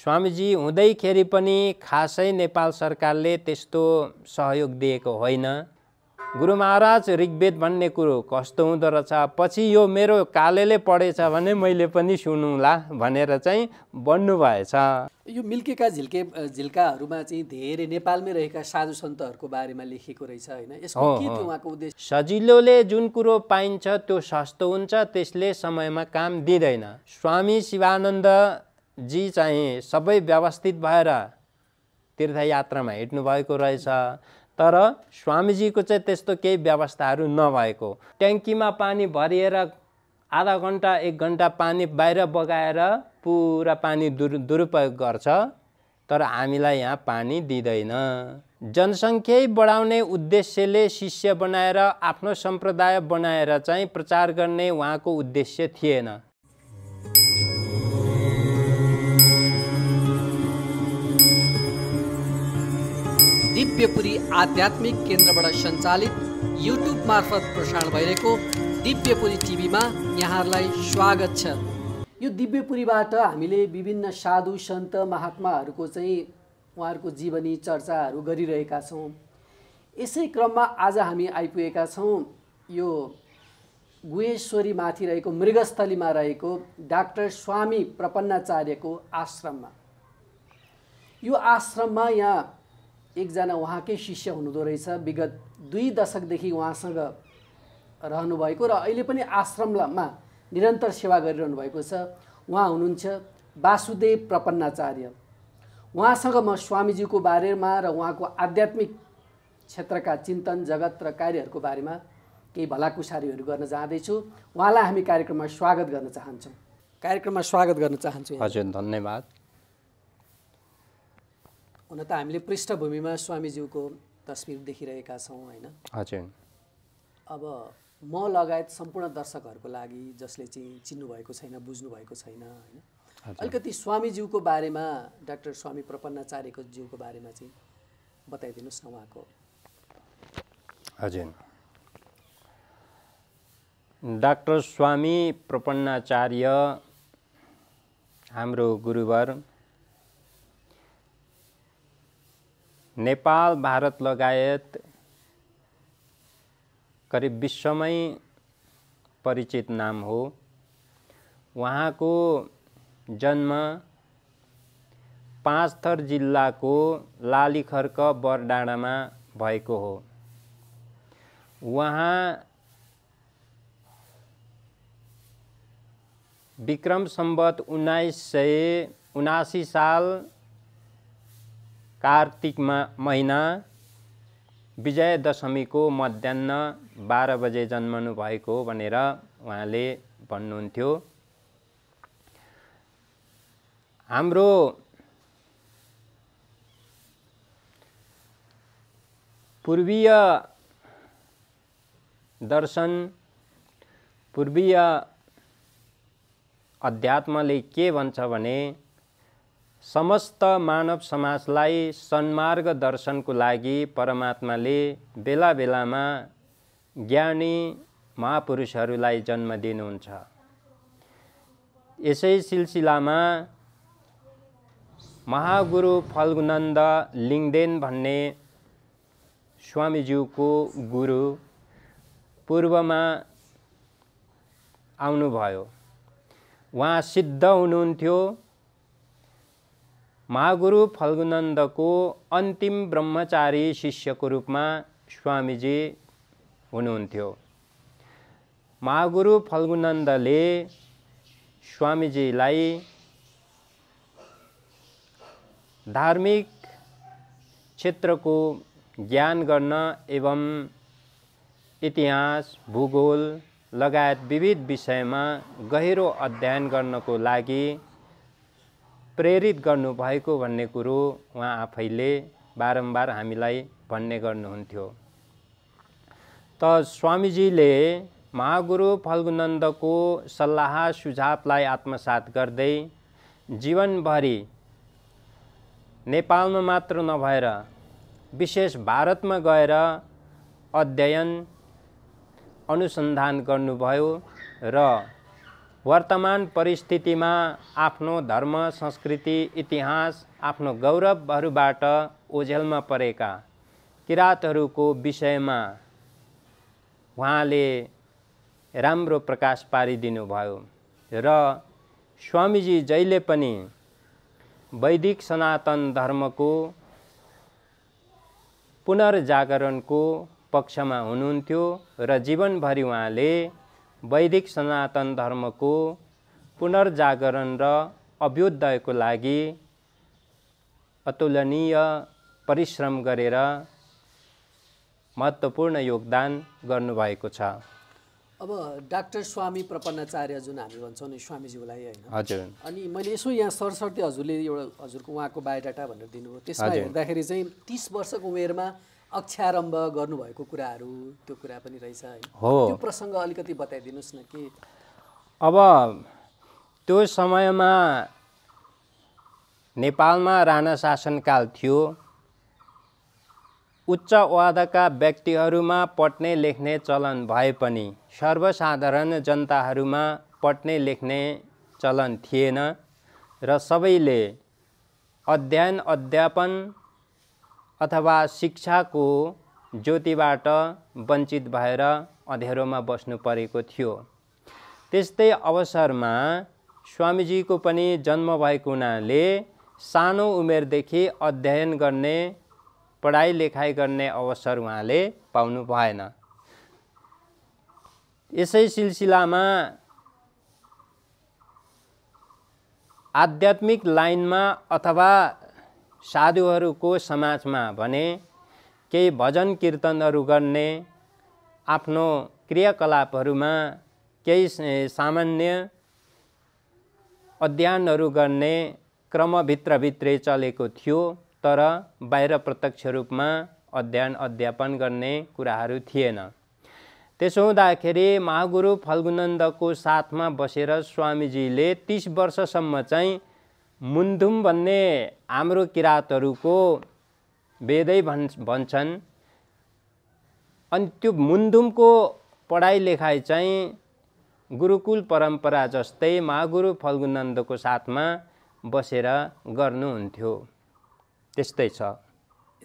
स्वामीजी हुँदैखेरि पनि खासै नेपाल सरकारले त्यस्तो सहयोग दिएको होइन। गुरु महाराज ऋग्वेद भन्ने कुरो कस्तो हुँदो रहेछ, पछि यो मेरो कालेले पढेछ भने मैले पनि सुनौँला भनेर चाहिँ भन्नुभएछ। यो मिल्केका झिल्काहरूमा चाहिँ धेरै नेपालमै रहेका साधु सन्तहरूको बारेमा लेखेको रहेछ होइन, यसको के थियो उहाँको उद्देश्य? सजिलोले जुन कुरो पाइन्छ त्यो सस्तो हुन्छ, त्यसले समयमा काम दिँदैन। स्वामी शिवानन्द जी चाहिँ सबै व्यवस्थित भएर तीर्थयात्रामा हिँड्नु भएको रहेछ, तर स्वामीजीको चाहिँ त्यस्तो केही व्यवस्थाहरू नभएको। ट्याङ्कीमा पानी भरिएर आधा घन्टा 1 घन्टा पानी बाहिर बगाएर पुरा पानी दुरुपयोग गर्छ, तर हामीलाई यहाँ पानी दिँदैन। जनसङ्ख्यै बढाउने उद्देश्यले शिष्य बनाएर आफ्नो सम्प्रदाय बनाएर चाहिँ प्रचार गर्ने उहाँको उद्देश्य थिएन। दिव्यपुरी आध्यात्मिक केन्द्रबाट सञ्चालित युट्युब मार्फत प्रसारण भइरहेको दिव्यपुरी टिभीमा यहाँहरूलाई स्वागत छ। यो दिव्यपुरीबाट हामीले विभिन्न साधु सन्त महात्माहरूको चाहिँ उहाँहरूको जीवनी चर्चाहरू गरिरहेका छौँ। यसै क्रममा आज हामी आइपुगेका छौँ यो गुहेश्वरी माथि रहेको मृगस्थलीमा रहेको डाक्टर स्वामी प्रपन्नाचार्यको आश्रममा। यो आश्रममा यहाँ एकजना उहाँकै शिष्य हुनुहुँदो रहेछ, विगत 2 दशकदेखि उहाँसँग रहनुभएको र अहिले पनि आश्रममा निरन्तर सेवा गरिरहनु भएको छ। उहाँ हुनुहुन्छ वासुदेव प्रपन्नाचार्य। उहाँसँग म स्वामीजीको बारेमा र उहाँको आध्यात्मिक क्षेत्रका चिन्तन जगत र कार्यहरूको बारेमा केही भलाकुसारीहरू गर्न जाँदैछु। उहाँलाई हामी कार्यक्रममा स्वागत गर्न चाहन्छौँ। कार्यक्रममा स्वागत गर्न चाहन्छु। हजुर, धन्यवाद। हुन त हामीले पृष्ठभूमिमा स्वामीज्यूको तस्बिर देखिरहेका छौँ होइन? हजुर। अब म लगायत सम्पूर्ण दर्शकहरूको लागि जसले चाहिँ चिन्नु भएको छैन, बुझ्नु भएको छैन होइन, अलिकति स्वामीज्यूको बारेमा, डाक्टर स्वामी प्रपन्नाचार्यको ज्यूको बारेमा चाहिँ बताइदिनुहोस् न उहाँको। हजुर, डाक्टर स्वामी प्रपन्नाचार्य हाम्रो गुरुवर नेपाल भारत लगायत करिब विश्वमै परिचित नाम हो। उहाँको जन्म पाँचथर जिल्लाको लालीखर्क बरडाँडामा भएको हो। उहाँ विक्रम सम्वत 1979 साल कार्तिक महिना विजयदशमीको मध्याह्न 12 बजे जन्मनु भएको भनेर उहाँले भन्नुहुन्थ्यो। हाम्रो पूर्वीय दर्शन, पूर्वीय अध्यात्मले के भन्छ भने समस्त मानव समाजलाई सन्मार्ग दर्शनको लागि परमात्माले बेला बेलामा ज्ञानी महापुरुषहरूलाई जन्म दिनुहुन्छ। यसै सिलसिलामा महागुरु फल्गुनन्द लिङ्गदेन भन्ने स्वामीज्यूको गुरु पूर्वमा आउनुभयो। उहाँ सिद्ध हुनुहुन्थ्यो। महागुरु फल्गुनन्दको अन्तिम ब्रह्मचारी शिष्यको रूपमा स्वामीजी हुनुहुन्थ्यो। महागुरु फल्गुनन्दले स्वामीजीलाई धार्मिक क्षेत्रको ज्ञान गर्न एवं इतिहास, भूगोल लगायत विविध विषयमा गहिरो अध्ययन गर्नको लागि प्रेरित गर्नुभएको भन्ने कुरो उहाँ आफैले बारम्बार हामीलाई भन्ने गर्नुहुन्थ्यो। त स्वामीजीले महागुरु फल्गुनन्दको सल्लाह सुझावलाई आत्मसात गर्दै जीवनभरि नेपालमा मात्र नभएर विशेष भारतमा गएर अध्ययन अनुसन्धान गर्नुभयो र वर्तमान परिस्थितिमा आफ्नो धर्म, संस्कृति, इतिहास, आफ्नो गौरवहरूबाट ओझेलमा परेका किराँतहरूको विषयमा उहाँले राम्रो प्रकाश पारिदिनु भयो र स्वामीजी जहिले पनि वैदिक सनातन धर्मको पुनर्जागरणको पक्षमा हुनुहुन्थ्यो र जीवनभरि उहाँले वैदिक सनातन धर्मको पुनर्जागरण र अभ्युदयको लागि अतुलनीय परिश्रम गरेर महत्त्वपूर्ण योगदान गर्नुभएको छ। अब डाक्टर स्वामी प्रपन्नाचार्य जुन हामी भन्छौँ नि स्वामीज्यूलाई होइन, हजुर, अनि मैले यसो यहाँ सरसर्ती हजुरले एउटा हजुरको उहाँको बायोडाटा भनेर दिनुभयो, त्यसमा हेर्दाखेरि चाहिँ 30 वर्षको उमेरमा अक्षारम्भ गर्नुभएको कुराहरू त्यो कुरा पनि रहेछ होइन, त्यो प्रसङ्ग अलिकति बताइदिनुहोस् न कि। अब त्यो समयमा नेपालमा राणा शासनकाल थियो। उच्च ओहदाका व्यक्तिहरूमा पढ्ने लेख्ने चलन भए पनि सर्वसाधारण जनताहरूमा पढ्ने लेख्ने चलन थिएन र सबैले अध्ययन अध्यापन अथवा शिक्षाको ज्योतिबाट वञ्चित भएर अँध्यारोमा बस्नु परेको थियो। त्यस्तै अवसरमा स्वामीजीको पनि जन्म भएको हुनाले सानो उमेरदेखि अध्ययन गर्ने, पढाइ लेखाइ गर्ने अवसर उहाँले पाउनु भएन। यसै सिलसिलामा आध्यात्मिक लाइनमा अथवा साधुहरूको समाजमा भने केही भजन कीर्तनहरू गर्ने, आफ्नो क्रियाकलापहरूमा केही सामान्य अध्ययनहरू गर्ने क्रमभित्रभित्रै चलेको थियो, तर बाहिर प्रत्यक्ष रूपमा अध्ययन अध्यापन गर्ने कुराहरू थिएन। त्यसो हुँदाखेरि महागुरु फल्गुनन्दको साथमा बसेर स्वामीजीले 30 वर्षसम्म चाहिँ मुन्धुम भन्ने हाम्रो किराँतहरूको वेदै भन्छन्, अनि त्यो मुन्धुमको पढाइ लेखाइ चाहिँ गुरुकुल परम्परा जस्तै महागुरु फल्गुनन्दको साथमा बसेर गर्नुहुन्थ्यो। त्यस्तै छ।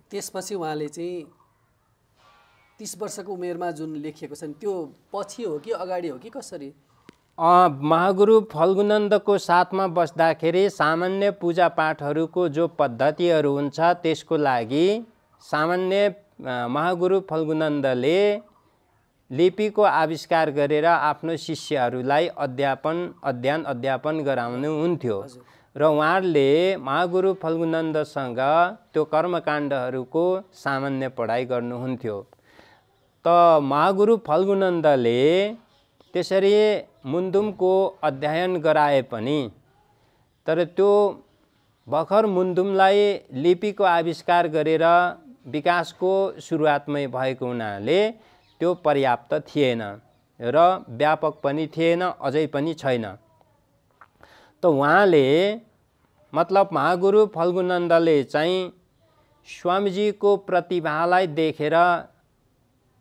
त्यसपछि उहाँले चाहिँ 30 वर्षको उमेरमा जुन लेखिएको छ त्यो पछि हो कि अगाडि हो कि कसरी? महागुरु फल्गुनन्दको साथमा बस्दाखेरि सामान्य पूजापाठहरूको जो पद्धतिहरू हुन्छ त्यसको लागि सामान्य महागुरु फल्गुनन्दले लिपिको आविष्कार गरेर आफ्नो शिष्यहरूलाई अध्ययन अध्यापन गराउनुहुन्थ्यो र उहाँहरूले महागुरु फल्गुनन्दसँग त्यो कर्मकाण्डहरूको सामान्य पढाइ गर्नुहुन्थ्यो। त महागुरु फल्गुनन्दले त्यसरी मुन्धुमको अध्ययन गराए पनि तर त्यो भर्खर मुन्धुमलाई लिपिको आविष्कार गरेर विकासको सुरुवातमै भएको हुनाले त्यो पर्याप्त थिएन र व्यापक पनि थिएन, अझै पनि छैन। त उहाँले मतलब महागुरु फल्गुनन्दले चाहिँ स्वामीजीको प्रतिभालाई देखेर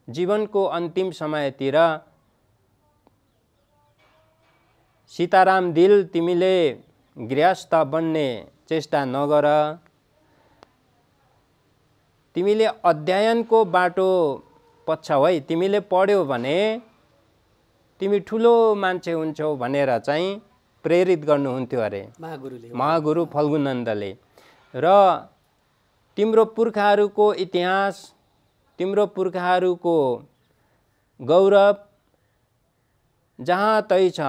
जीवनको अन्तिम समयतिर सीताराम दिल तिमीले गृहस्थ बन्ने चेष्टा नगर, तिमीले अध्ययनको बाटो पछ्याउ है, तिमीले पढ्यौ भने तिमी ठुलो मान्छे हुन्छौ भनेर चाहिँ प्रेरित गर्नुहुन्थ्यो अरे महागुरु फल्गुनन्दले। र तिम्रो पुर्खाहरूको इतिहास, तिम्रो पुर्खाहरूको गौरव जहाँतै छ,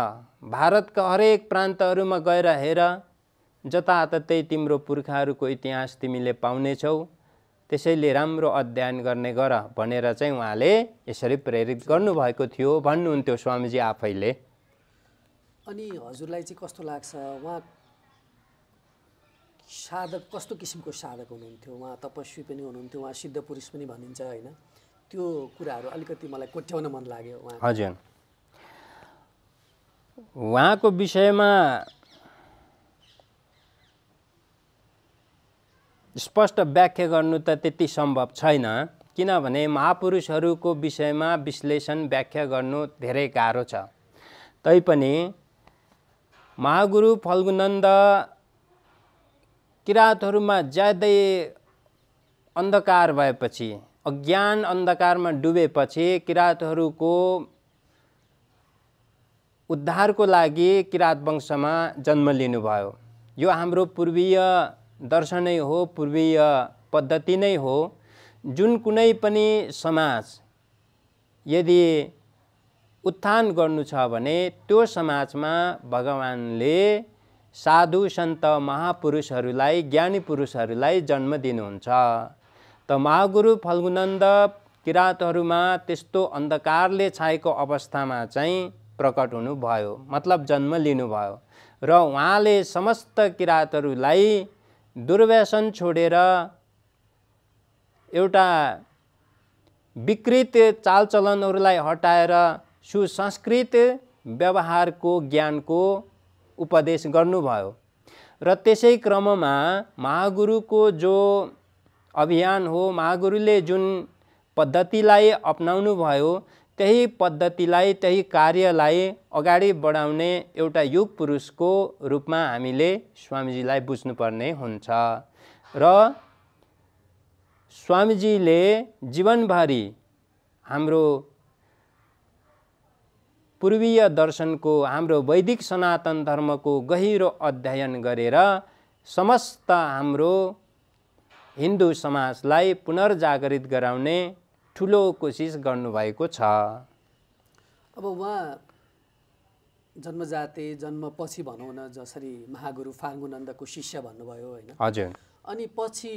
भारतका हरेक प्रान्तहरूमा गएर हेर, जताततै तिम्रो पुर्खाहरूको इतिहास तिमीले पाउनेछौ, त्यसैले राम्रो अध्ययन गर्ने गर भनेर चाहिँ उहाँले यसरी प्रेरित गर्नुभएको थियो भन्नुहुन्थ्यो स्वामीजी आफैले। अनि हजुरलाई चाहिँ कस्तो लाग्छ, उहाँ साधक कस्तो किसिमको साधक हुनुहुन्थ्यो? उहाँ तपस्वी पनि हुनुहुन्थ्यो, उहाँ सिद्ध पुरुष पनि भनिन्छ होइन, त्यो कुराहरू अलिकति मलाई कोट्याउन मन लाग्यो उहाँ। हजुर, उहाँको विषयमा स्पष्ट व्याख्या गर्नु त त्यति सम्भव छैन, किनभने महापुरुषहरूको विषयमा विश्लेषण व्याख्या गर्नु धेरै गाह्रो छ। तैपनि महागुरु फल्गुनन्द किराँतहरूमा ज्यादै अन्धकार भएपछि, अज्ञान अन्धकारमा डुबेपछि किराँतहरूको उद्धारको लागि किराँत वंशमा जन्म लिनुभयो। यो हाम्रो पूर्वीय दर्शनै हो, पूर्वीय पद्धति नै हो। जुन कुनै पनि समाज यदि उत्थान गर्नु छ भने त्यो समाजमा भगवानले साधु सन्त महापुरुषहरूलाई, ज्ञानी पुरुषहरूलाई जन्म दिनुहुन्छ। त महागुरु फल्गुनन्द किराँतहरूमा त्यस्तो अन्धकारले छाएको अवस्थामा चाहिँ प्रकट हुनुभयो, मतलब जन्म लिनुभयो। र उहाँले समस्त किराँतहरूलाई दुर्व्यसन छोडेर एउटा विकृत चालचलनहरूलाई हटाएर सुसंस्कृत व्यवहारको ज्ञानको उपदेश गर्नुभयो। र त्यसै क्रममा महागुरुको जो अभियान हो, महागुरुले जुन पद्धतिलाई अपनाउनु भयो, त्यही पद्धतिलाई, त्यही कार्यलाई अगाडि बढाउने एउटा युग पुरुषको रूपमा हामीले स्वामीजीलाई बुझ्नुपर्ने हुन्छ। र स्वामीजीले जीवनभरि हाम्रो पूर्वीय दर्शनको, हाम्रो वैदिक सनातन धर्मको गहिरो अध्ययन गरेर समस्त हाम्रो हिन्दू समाजलाई पुनर्जागरित गराउने ठुलो कोसिस गर्नुभएको छ। अब उहाँ जन्मजाते, जन्मपछि भनौँ न, जसरी महागुरु फाल्गुनन्दको शिष्य भन्नुभयो होइन? हजुर। अनि पछि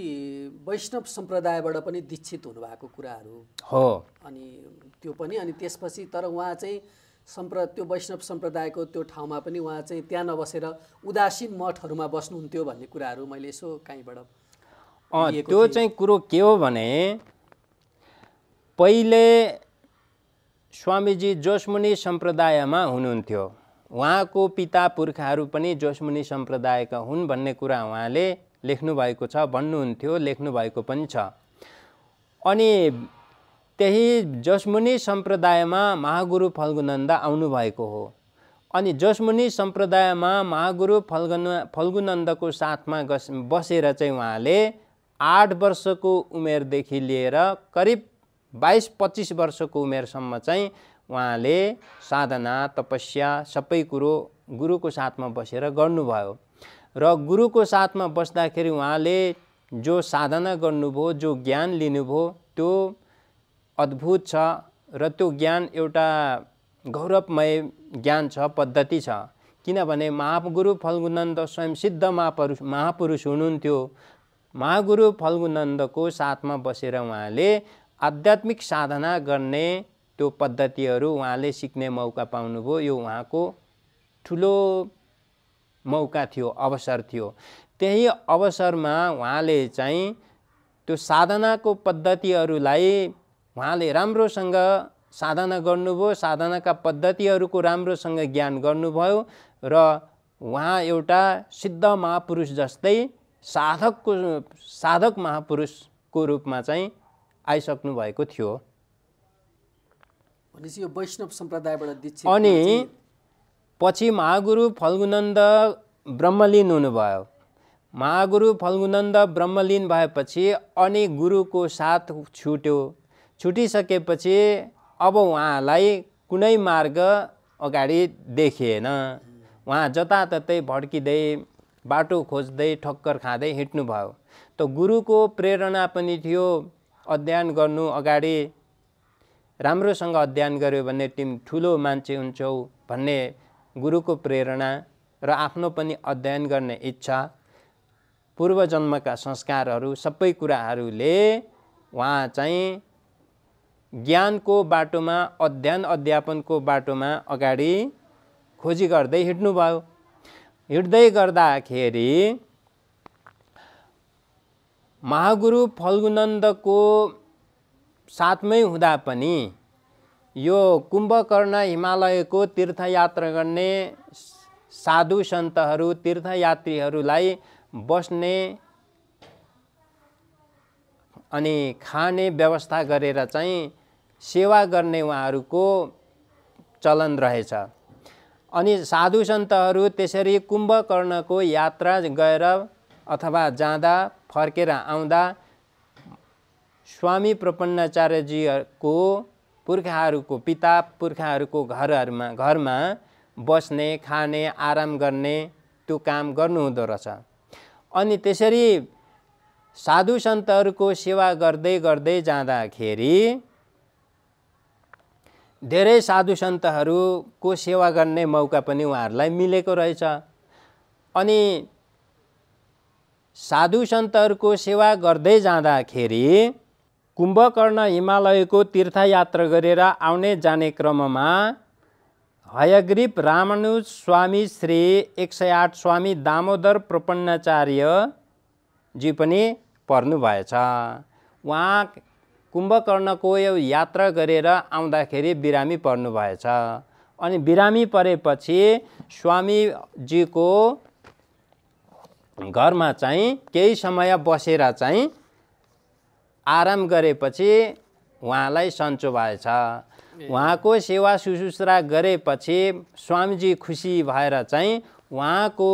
वैष्णव सम्प्रदायबाट पनि दीक्षित हुनुभएको कुराहरू हो। अनि त्यो पनि, अनि त्यसपछि तर उहाँ चाहिँ त्यो वैष्णव सम्प्रदायको त्यो ठाउँमा पनि उहाँ चाहिँ त्यहाँ नबसेर उदासीन मठहरूमा बस्नुहुन्थ्यो भन्ने कुराहरू मैले यसो कहीँबाट त्यो चाहिँ कुरो के हो भने, पहिले स्वामीजी जोसमुनि सम्प्रदायमा हुनुहुन्थ्यो। उहाँको पिता पुर्खाहरू पनि जोसमुनि सम्प्रदायका हुन् भन्ने कुरा उहाँले लेख्नु भएको छ, भन्नुहुन्थ्यो, लेख्नु भएको पनि छ। अनि त्यही जोसमुनि सम्प्रदायमा महागुरु फल्गुनन्द आउनुभएको हो। अनि जोसमुनि सम्प्रदायमा महागुरु फल्गुनन्दको साथमा बसेर चाहिँ उहाँले 8 वर्षको उमेरदेखि लिएर करिब 22-25 वर्षको उमेरसम्म चाहिँ उहाँले साधना, तपस्या सबै कुरो गुरुको साथमा बसेर गर्नुभयो। र गुरुको साथमा बस्दाखेरि उहाँले जो साधना गर्नुभयो, जो ज्ञान लिनुभयो, त्यो अद्भुत छ। र त्यो ज्ञान एउटा गौरवमय ज्ञान छ, पद्धति छ। किनभने महागुरु फल्गुनन्द स्वयं सिद्ध महापुरुष हुनुहुन्थ्यो। महागुरु फल्गुनन्दको साथमा बसेर उहाँले आध्यात्मिक साधना गर्ने त्यो पद्धतिहरू उहाँले सिक्ने मौका पाउनुभयो। यो उहाँको ठुलो मौका थियो, अवसर थियो। त्यही अवसरमा उहाँले चाहिँ त्यो साधनाको पद्धतिहरूलाई उहाँले राम्रोसँग साधना गर्नुभयो, साधनाका पद्धतिहरूको राम्रोसँग ज्ञान गर्नुभयो। र उहाँ एउटा सिद्ध महापुरुष जस्तै साधक महापुरुषको रूपमा चाहिँ आइसक्नु भएको थियो। भनेपछि यो वैष्णव सम्प्रदायबाट दीक्षित। अनि पछि महागुरु फल्गुनन्द ब्रह्मलीन हुनुभयो। महागुरु फल्गुनन्द ब्रह्मलीन भएपछि अनि गुरुको साथ छुट्यो। छुटिसकेपछि अब उहाँलाई कुनै मार्ग अगाडि देखिएन। उहाँ जताततै भड्किँदै, बाटो खोज्दै, ठक्कर खाँदै हिँड्नुभयो। त गुरुको प्रेरणा पनि थियो, अध्ययन गर्नु, अगाडि राम्रोसँग अध्ययन गर्यो भने तिमी ठुलो मान्छे हुन्छौ भन्ने गुरुको प्रेरणा र आफ्नो पनि अध्ययन गर्ने इच्छा, पूर्वजन्मका संस्कारहरू सबै कुराहरूले उहाँ चाहिँ ज्ञानको बाटोमा, अध्ययन अध्यापनको बाटोमा अगाडि खोजी गर्दै हिँड्नुभयो। हिँड्दै गर्दाखेरि महागुरु फल्गुनन्दको साथमै हुँदा पनि यो कुम्भकर्ण हिमालयको तीर्थयात्रा गर्ने साधु सन्तहरू, तीर्थयात्रीहरूलाई बस्ने अनि खाने व्यवस्था गरेर चाहिँ सेवा गर्ने उहाँहरूको चलन रहेछ। अनि साधु सन्तहरू त्यसरी कुम्भकर्णको यात्रा गएर अथवा जाँदा फर्केर आउँदा स्वामी प्रपन्नाचार्यजीको पुर्खाहरूको पिता पुर्खाहरूको घरमा बस्ने खाने आराम गर्ने त्यो काम गर्नुहुँदो रहेछ। अनि त्यसरी साधु सन्तहरूको सेवा गर्दै गर्दै जाँदाखेरि धेरै साधु सन्तहरूको सेवा गर्ने मौका पनि उहाँहरूलाई मिलेको रहेछ। अनि साधु सन्तहरूको सेवा गर्दै जाँदाखेरि कुम्भकर्ण हिमालयको तीर्थयात्रा गरेर आउने जाने क्रममा हयग्रीव रामानुज स्वामी श्री 108 स्वामी दामोदर प्रपन्नाचार्यजी पनि पर्नुभएछ। उहाँ कुम्भकर्णको यो यात्रा गरेर आउँदाखेरि बिरामी पर्नुभएछ। अनि बिरामी परेपछि स्वामीजीको घरमा चाहिँ केही समय बसेर चाहिँ आराम गरेपछि उहाँलाई सन्चो भएछ। उहाँको सेवा सुश्रूषा गरेपछि स्वामीजी खुसी भएर चाहिँ उहाँको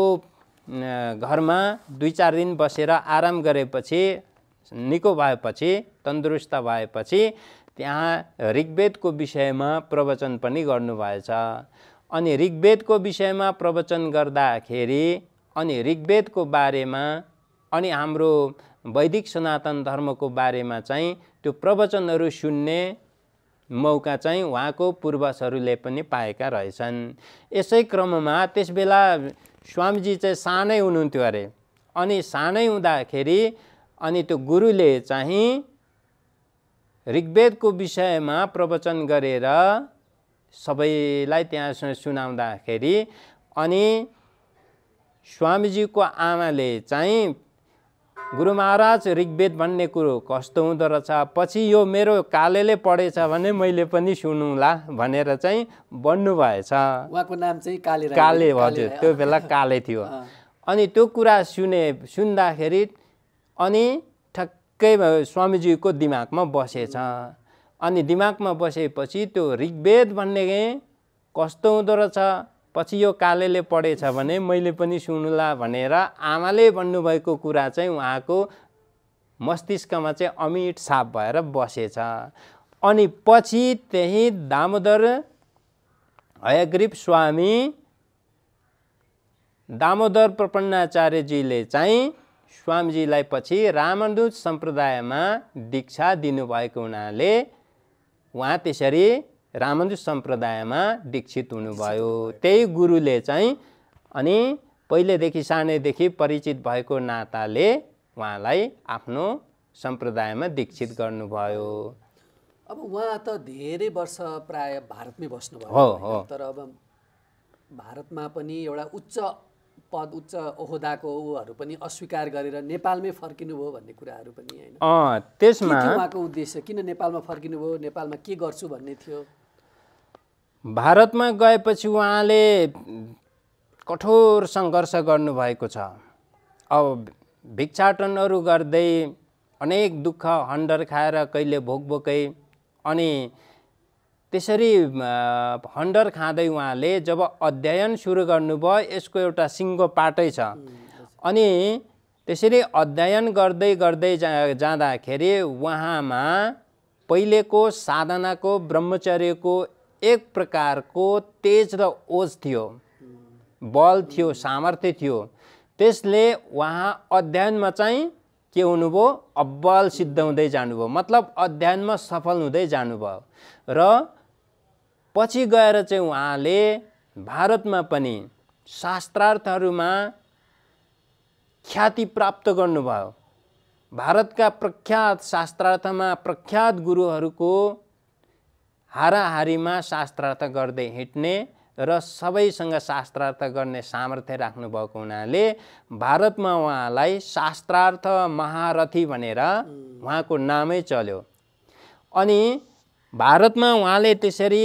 घरमा 2-4 दिन बसेर आराम गरेपछि निको भएपछि तन्दुरुस्त भएपछि त्यहाँ ऋग्वेदको विषयमा प्रवचन पनि गर्नुभएछ। अनि ऋग्वेदको विषयमा प्रवचन गर्दाखेरि अनि ऋग्वेदको बारेमा अनि हाम्रो वैदिक सनातन धर्मको बारेमा चाहिँ त्यो प्रवचनहरू सुन्ने मौका चाहिँ उहाँको पूर्वजहरूले पनि पाएका रहेछन्। यसै क्रममा त्यसबेला स्वामीजी चाहिँ सानै हुनुहुन्थ्यो अरे। अनि सानै हुँदाखेरि अनि त्यो गुरुले चाहिँ ऋग्वेदको विषयमा प्रवचन गरेर सबैलाई त्यहाँ सुनाउँदाखेरि अनि स्वामीजीको आमाले चाहिँ गुरु महाराज ऋग्वेद भन्ने कुरो कस्तो हुँदो रहेछ, पछि यो मेरो कालेले पढेछ भने मैले पनि सुनौँला भनेर चाहिँ भन्नुभएछ। उहाँको नाम चाहिँ काले हजुर, त्यो बेला काले थियो। अनि त्यो कुरा सुन्दाखेरि अनि ठक्कै स्वामीजीको दिमागमा बसेछ। अनि दिमागमा बसेपछि त्यो ऋग्वेद भन्ने कस्तो हुँदो रहेछ, पछि यो कालेले पढेछ भने मैले पनि सुनुला भनेर आमाले भन्नुभएको कुरा चाहिँ उहाँको मस्तिष्कमा चाहिँ अमिट छाप भएर बसेछ। अनि पछि त्यही दामोदर हयग्रीव स्वामी दामोदर प्रपन्नाचार्यजीले चाहिँ स्वामीजीलाई पछि रामानुज सम्प्रदायमा दीक्षा दिनुभएको हुनाले उहाँ त्यसरी रामानुज सम्प्रदायमा दीक्षित हुनुभयो। त्यही गुरुले चाहिँ अनि पहिलेदेखि सानैदेखि परिचित भएको नाताले उहाँलाई आफ्नो सम्प्रदायमा दीक्षित गर्नुभयो। अब उहाँ त धेरै वर्ष प्राय भारतमै बस्नुभयो। हो। तर अब भारतमा पनि एउटा उच्च पद उच्च ओहदाकोहरू पनि अस्वीकार गरेर नेपालमै फर्किनुभयो भन्ने कुराहरू पनि हैन। त्यसमा उहाँको उद्देश्य किन नेपालमा फर्किनुभयो, नेपालमा के गर्छु भन्ने थियो? भारतमा गएपछि उहाँले कठोर सङ्घर्ष गर्नुभएको छ। अब भिक्षाटनहरू गर्दै अनेक दुःख हन्डर खाएर कहिले भोकभोकै अनि त्यसरी हन्डर खाँदै उहाँले जब अध्ययन सुरु गर्नुभयो, यसको एउटा सिङ्गो पाटै छ। अनि त्यसरी अध्ययन गर्दै गर्दै जाँदाखेरि उहाँमा पहिलेको साधनाको ब्रह्मचर्यको एक प्रकारको तेज र ओज थियो, बल थियो, सामर्थ्य थियो। त्यसले उहाँ अध्ययनमा चाहिँ के हुनुभयो, अब्बल सिद्ध हुँदै जानुभयो, मतलब अध्ययनमा सफल हुँदै जानुभयो। र पछि गएर चाहिँ उहाँले भारतमा पनि शास्त्रार्थहरूमा ख्याति प्राप्त गर्नुभयो। भारतका प्रख्यात शास्त्रार्थमा प्रख्यात गुरुहरूको हाराहारीमा शास्त्रार्थ गर्दै हिँड्ने र सबैसँग शास्त्रार्थ गर्ने सामर्थ्य राख्नुभएको हुनाले भारतमा उहाँलाई शास्त्रार्थ महारथी भनेर उहाँको नामै चल्यो। अनि भारतमा उहाँले त्यसरी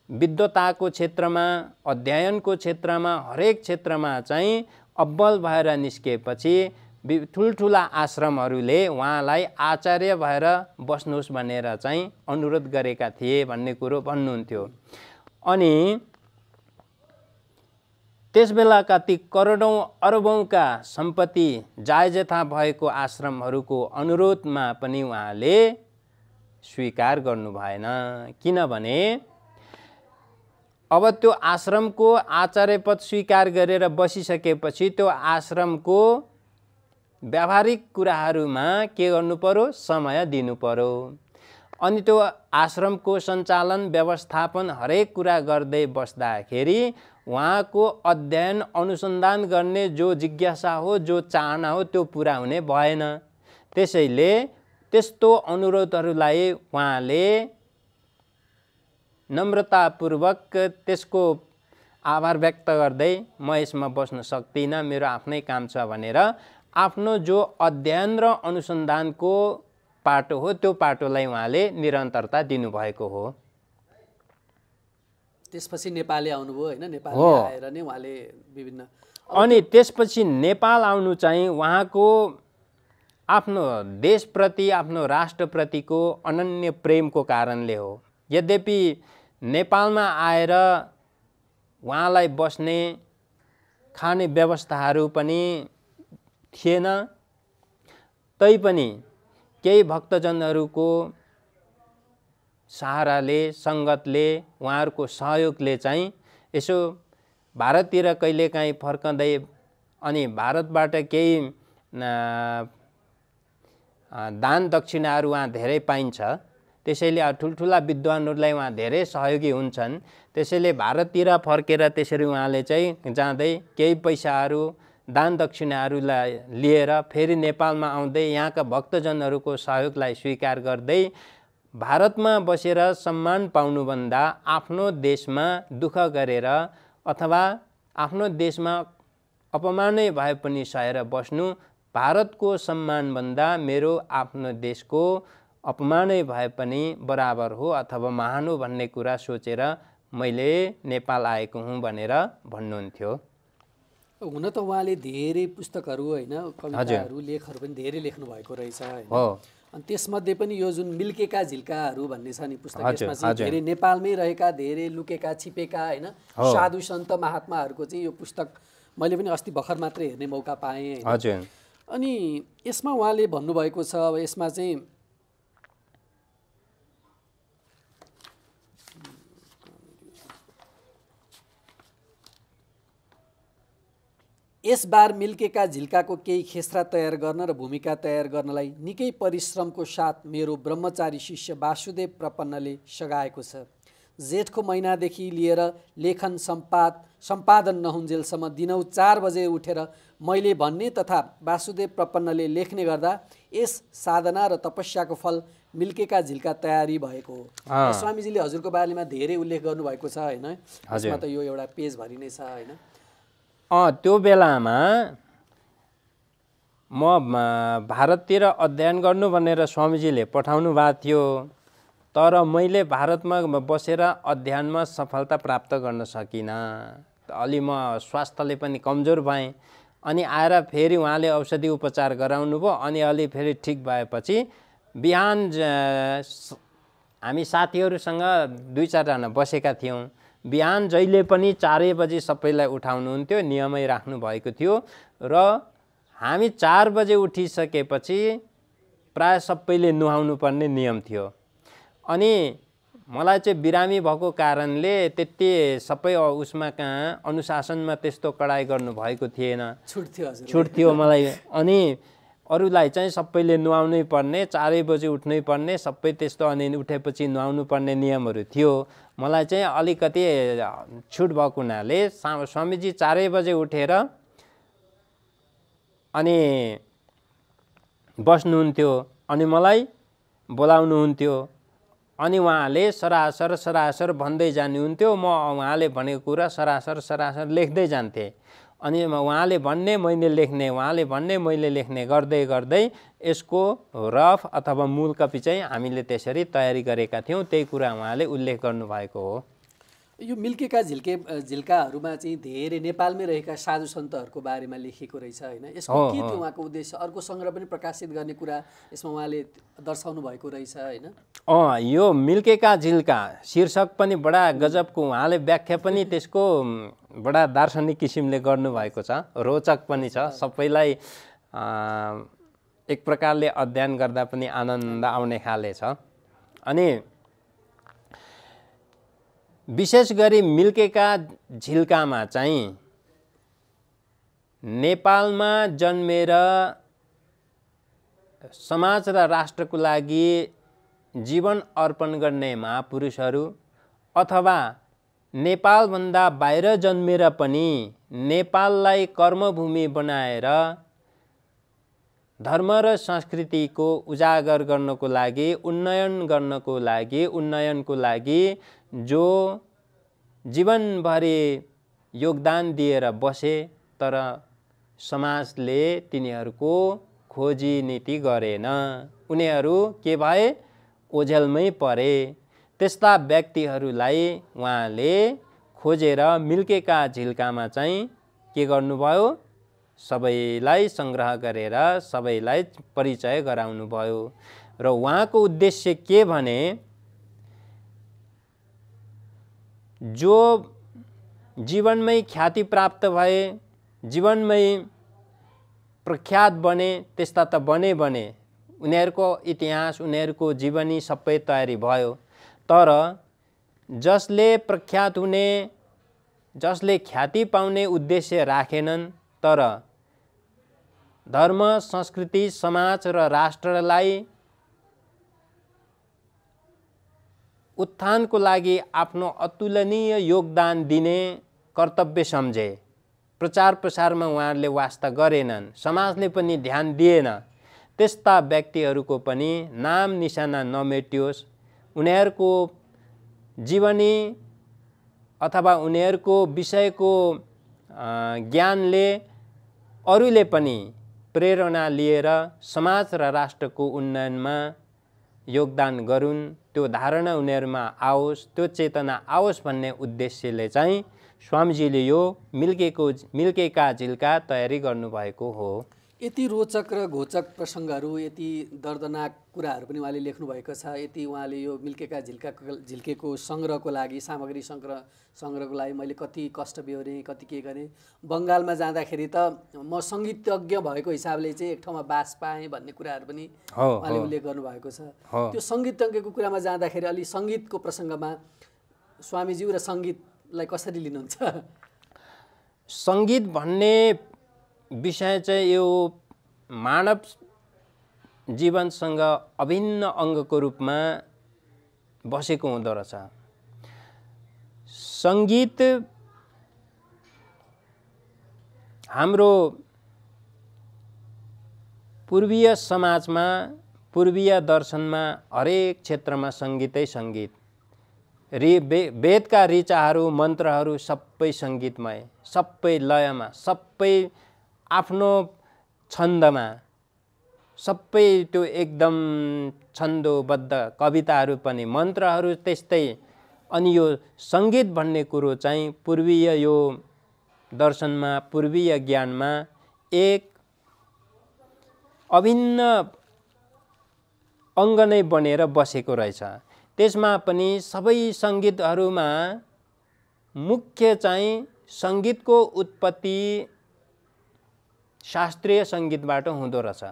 विद्वताको क्षेत्रमा, अध्ययनको क्षेत्रमा, हरेक क्षेत्रमा चाहिँ अब्बल भएर निस्केपछि ठुल्ठुला आश्रमहरूले उहाँलाई आचार्य भएर बस्नुहोस् भनेर चाहिँ अनुरोध गरेका थिए भन्ने कुरो भन्नुहुन्थ्यो। अनि त्यसबेलाका ती करोडौँ अरबौँका सम्पत्ति जायजथा भएको आश्रमहरूको अनुरोधमा पनि उहाँले स्वीकार गर्नु भएन। किनभने अब त्यो आश्रमको आचार्य पद स्वीकार गरेर बसिसकेपछि त्यो आश्रमको व्यावहारिक कुराहरूमा के गर्नु पर्यो? समय दिनु पर्यो। अनि त्यो आश्रमको सञ्चालन व्यवस्थापन हरेक कुरा गर्दै बस्दाखेरि उहाँको अध्ययन अनुसन्धान गर्ने जो जिज्ञासा हो, जो चाहना हो, त्यो पुरा हुने भएन। त्यसैले त्यस्तो अनुरोधहरूलाई उहाँले नम्रतापूर्वक त्यसको आभार व्यक्त गर्दै म यसमा बस्न सक्दिनँ, मेरो आफ्नै काम छ भनेर आफ्नो जो अध्ययन र अनुसन्धानको पाटो हो त्यो पाटोलाई उहाँले निरन्तरता दिनुभएको हो। त्यसपछि नेपालले आउनुभयो होइन? नेपालले आएर नै उहाँले विभिन्न अनि त्यसपछि नेपाल आउनु चाहिँ उहाँको आफ्नो देशप्रति, आफ्नो राष्ट्रप्रतिको अनन्य प्रेमको कारणले हो। यद्यपि नेपालमा आएर उहाँलाई बस्ने खाने व्यवस्थाहरू पनि थिएन, तैपनि केही भक्तजनहरूको सहाराले, सङ्गतले, उहाँहरूको सहयोगले चाहिँ यसो भारततिर कहिलेकाहीँ फर्कँदै अनि भारतबाट केही दान दक्षिणाहरू उहाँ धेरै पाइन्छ। त्यसैले ठुल्ठुला विद्वानहरूलाई उहाँ धेरै सहयोगी हुन्छन्। त्यसैले भारततिर फर्केर त्यसरी उहाँले चाहिँ जाँदै केही पैसाहरू दान दक्षिणाहरूलाई लिएर फेरि नेपालमा आउँदै यहाँका भक्तजनहरूको सहयोगलाई स्वीकार गर्दै भारतमा बसेर सम्मान पाउनुभन्दा आफ्नो देशमा दुःख गरेर अथवा आफ्नो देशमा अपमानै भए पनि सहेर बस्नु भारतको सम्मानभन्दा मेरो आफ्नो देशको अपमानै भए पनि बराबर हो अथवा महान हो भन्ने कुरा सोचेर मैले नेपाल आएको हुँ भनेर भन्नुहुन्थ्यो। हुन त उहाँले धेरै पुस्तकहरू होइन, कविताहरू, लेखहरू पनि धेरै लेख्नु भएको रहेछ होइन? अनि त्यसमध्ये पनि यो जुन मिल्केका झिल्काहरू भन्ने छ नि पुस्तक, यसमा चाहिँ धेरै नेपालमै रहेका धेरै लुकेका छिपेका होइन साधु सन्त महात्माहरूको चाहिँ यो पुस्तक मैले पनि अस्ति भर्खर मात्रै हेर्ने मौका पाएँ। अनि यसमा उहाँले भन्नुभएको छ, अब यसमा चाहिँ यसबार मिल्केका झिल्काको केही खेस्रा तयार गर्न र भूमिका तयार गर्नलाई निकै परिश्रमको साथ मेरो ब्रह्मचारी शिष्य वासुदेव प्रपन्नले सघाएको छ। जेठको महिनादेखि लिएर लेखन सम्पादन नहुन्जेलसम्म दिनौ 4 बजे उठेर मैले भन्ने तथा वासुदेव प्रपन्नले लेख्ने गर्दा यस साधना र तपस्याको फल मिल्केका झिल्का तयारी भएको हो। स्वामीजीले हजुरको बारेमा धेरै उल्लेख गर्नुभएको छ होइन? यसमा त यो एउटा पेजभरि नै छ होइन? त्यो बेलामा म भारततिर अध्ययन गर्नु भनेर स्वामीजीले पठाउनु भएको थियो, तर मैले भारतमा बसेर अध्ययनमा सफलता प्राप्त गर्न सकिनँ। अलि म स्वास्थ्यले पनि कमजोर भएँ। अनि आएर फेरि उहाँले औषधि उपचार गराउनु भयो। अनि अलि फेरि ठिक भएपछि बिहान हामी साथीहरूसँग 2-4 जना बसेका थियौँ। बिहान जहिले पनि 4 बजे सबैलाई उठाउनुहुन्थ्यो, नियमै राख्नु भएको थियो र हामी 4 बजे उठिसकेपछि प्राय सबैले नुहाउनु पर्ने नियम थियो। अनि मलाई चाहिँ बिरामी भएको कारणले त्यति सबै उसमा कहाँ अनुशासनमा त्यस्तो कडाइ गर्नु भएको थिएन, छुट थियो मलाई। अनि अरूलाई चाहिँ सबैले नुहाउनै पर्ने, 4 बजे उठ्नै पर्ने, सबै त्यस्तो। अनि उठेपछि नुहाउनु पर्ने नियमहरू थियो। मलाई चाहिँ अलिकति छुट भएको हुनाले स्वामीजी 4 बजे उठेर अनि बस्नुहुन्थ्यो, अनि मलाई बोलाउनुहुन्थ्यो। अनि उहाँले सरासर भन्दै जानुहुन्थ्यो। म उहाँले भनेको कुरा सरासर लेख्दै जान्थेँ। अनि उहाँले भन्ने मैले लेख्ने, उहाँले भन्ने मैले लेख्ने गर्दै गर्दै यसको रफ अथवा मूल कपी चाहिँ हामीले त्यसरी तयारी गरेका थियौँ। त्यही कुरा उहाँले उल्लेख गर्नुभएको हो। यो मिल्केका झिल्काहरूमा चाहिँ धेरै नेपालमै रहेका साधु सन्तहरूको बारेमा लेखिएको रहेछ होइन? यसको के थियो उहाँको उद्देश्य? अर्को सङ्ग्रह पनि प्रकाशित गर्ने कुरा यसमा उहाँले दर्शाउनु भएको रहेछ होइन? यो मिल्केका झिल्का शीर्षक पनि बडा गजबको, उहाँले व्याख्या पनि त्यसको बडा दार्शनिक किसिमले गर्नुभएको छ, रोचक पनि छ, सबैलाई एक प्रकारले अध्ययन गर्दा पनि आनन्द आउने खाले छ। अनि विशेष गरी मिल्केका झिल्कामा चाहिँ नेपालमा जन्मेर समाज र राष्ट्रको लागि जीवन अर्पण गर्ने महापुरुषहरू अथवा नेपालभन्दा बाहिर जन्मेर पनि नेपाललाई कर्मभूमि बनाएर धर्म र संस्कृतिको उजागर गर्नको लागि, उन्नयनको लागि जो जीवनभरि योगदान दिएर बसे, तर समाजले तिनीहरूको खोजी नीति गरेन, उनीहरू के भए? ओझेलमै परे। त्यस्ता व्यक्तिहरूलाई उहाँले खोजेर मिल्केका झिल्कामा चाहिँ के गर्नुभयो? सबैलाई सङ्ग्रह गरेर सबैलाई परिचय गराउनु भयो। र उहाँको उद्देश्य के भने, जो जीवनमै ख्याति प्राप्त भए, जीवनमै प्रख्यात बने, त्यस्ता त बने, उनीहरूको इतिहास, उनीहरूको जीवनी सबै तयारी भयो, तर जसले प्रख्यात हुने, जसले ख्याति पाउने उद्देश्य राखेनन्, तर धर्म, संस्कृति, समाज र राष्ट्रलाई उत्थानको लागि आफ्नो अतुलनीय योगदान दिने कर्तव्य सम्झे, प्रचार प्रसारमा उहाँहरूले वास्ता गरेनन्, समाजले पनि ध्यान दिएन, त्यस्ता व्यक्तिहरूको पनि नाम निशाना नमेटियोस्, उनीहरूको जीवनी अथवा उनीहरूको विषयको ज्ञानले अरूले पनि प्रेरणा लिएर समाज र राष्ट्रको उन्नयनमा योगदान गरून्, त्यो धारणा उनीहरूमा आओस्, त्यो चेतना आओस् भन्ने उद्देश्यले चाहिँ स्वामीजीले यो मिल्केका झिल्का तयारी गर्नुभएको हो। यति रोचक र घोचक प्रसङ्गहरू, यति दर्दनाक कुराहरू पनि उहाँले लेख्नुभएको छ। यति उहाँले यो मिल्केका झिल्केको सङ्ग्रहको लागि, सामग्री सङ्ग्रहको लागि मैले कति कष्ट बेहोरेँ, कति के गरेँ। बङ्गालमा जाँदाखेरि त म सङ्गीतज्ञ भएको हिसाबले चाहिँ एक ठाउँमा बास पाएँ भन्ने कुराहरू पनि उहाँले उल्लेख गर्नुभएको छ। त्यो सङ्गीतज्ञको कुरामा जाँदाखेरि अलि सङ्गीतको प्रसङ्गमा स्वामीज्यू र सङ्गीतलाई कसरी लिनुहुन्छ? सङ्गीत भन्ने विषय चाहिँ यो मानव जीवनसँग अभिन्न अङ्गको रूपमा बसेको हुँदो रहेछ। सङ्गीत हाम्रो पूर्वीय समाजमा, पूर्वीय दर्शनमा हरेक क्षेत्रमा सङ्गीतै सङ्गीत। वेदका ऋचाहरू, मन्त्रहरू सबै सङ्गीतमय, सबै लयमा, सबै आफ्नो छन्दमा, सबै त्यो एकदम छन्दोबद्ध कविताहरू पनि, मन्त्रहरू त्यस्तै। अनि यो सङ्गीत भन्ने कुरो चाहिँ पूर्वीय यो दर्शनमा, पूर्वीय ज्ञानमा एक अभिन्न अङ्ग नै बनेर बसेको रहेछ। त्यसमा पनि सबै सङ्गीतहरूमा मुख्य चाहिँ सङ्गीतको उत्पत्ति शास्त्रीय सङ्गीतबाट हुँदो रहेछ।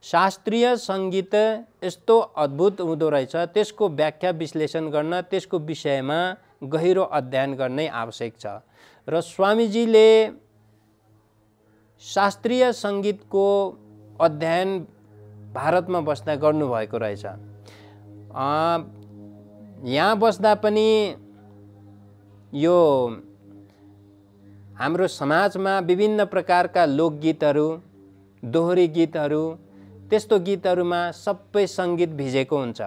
शास्त्रीय सङ्गीत यस्तो अद्भुत हुँदो रहेछ, त्यसको व्याख्या विश्लेषण गर्न, त्यसको विषयमा गहिरो अध्ययन गर्नै आवश्यक छ। र स्वामीजीले शास्त्रीय सङ्गीतको अध्ययन भारतमा बस्दा गर्नुभएको रहेछ। यहाँ बस्दा पनि यो हाम्रो समाजमा विभिन्न प्रकारका लोकगीतहरू, दोहोरी गीतहरू, त्यस्तो गीतहरूमा सबै सङ्गीत भिजेको हुन्छ।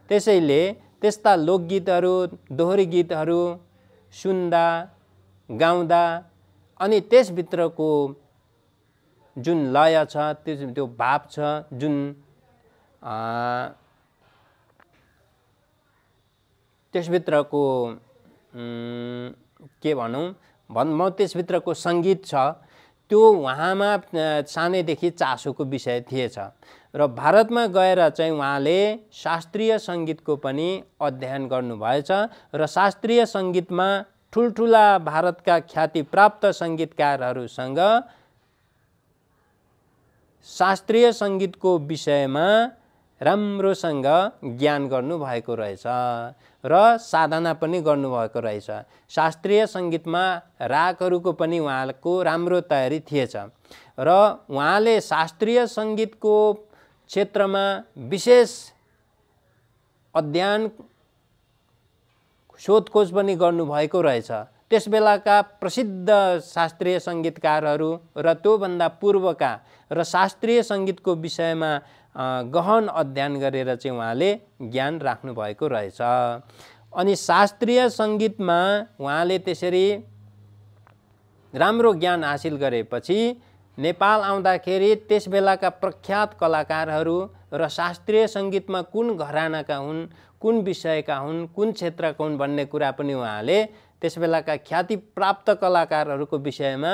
त्यसैले त्यस्ता लोकगीतहरू, दोहोरी गीतहरू सुन्दा, गाउँदा अनि त्यसभित्रको जुन लय छ, त्यो भाव छ, जुन त्यसभित्रको के भनौँ 32भित्रको सङ्गीत छ त्यो उहाँमा सानैदेखि चासोको विषय थिएछ र भारतमा गएर चाहिँ उहाँले शास्त्रीय सङ्गीतको पनि अध्ययन गर्नुभएछ र शास्त्रीय सङ्गीतमा ठुल्ठुला भारतका ख्यातिप्राप्त सङ्गीतकारहरूसँग शास्त्रीय सङ्गीतको विषयमा राम्रोसँग ज्ञान गर्नुभएको रहेछ र साधना पनि गर्नुभएको रहेछ। शास्त्रीय सङ्गीतमा रागहरूको पनि उहाँको राम्रो तयारी थिएछ र उहाँले शास्त्रीय सङ्गीतको क्षेत्रमा विशेष अध्ययन शोधखोज पनि गर्नुभएको रहेछ। त्यस बेलाका प्रसिद्ध शास्त्रीय सङ्गीतकारहरू र त्योभन्दा पूर्वका र शास्त्रीय सङ्गीतको विषयमा गहन अध्ययन गरेर चाहिँ उहाँले ज्ञान राख्नुभएको रहेछ। अनि शास्त्रीय सङ्गीतमा उहाँले त्यसरी राम्रो ज्ञान हासिल गरेपछि नेपाल आउँदाखेरि त्यस बेलाका प्रख्यात कलाकारहरू र शास्त्रीय सङ्गीतमा कुन घरानाका हुन्, कुन विषयका हुन्, कुन क्षेत्रका हुन् भन्ने कुरा पनि उहाँले त्यस बेलाका ख्यातिप्राप्त कलाकारहरूको विषयमा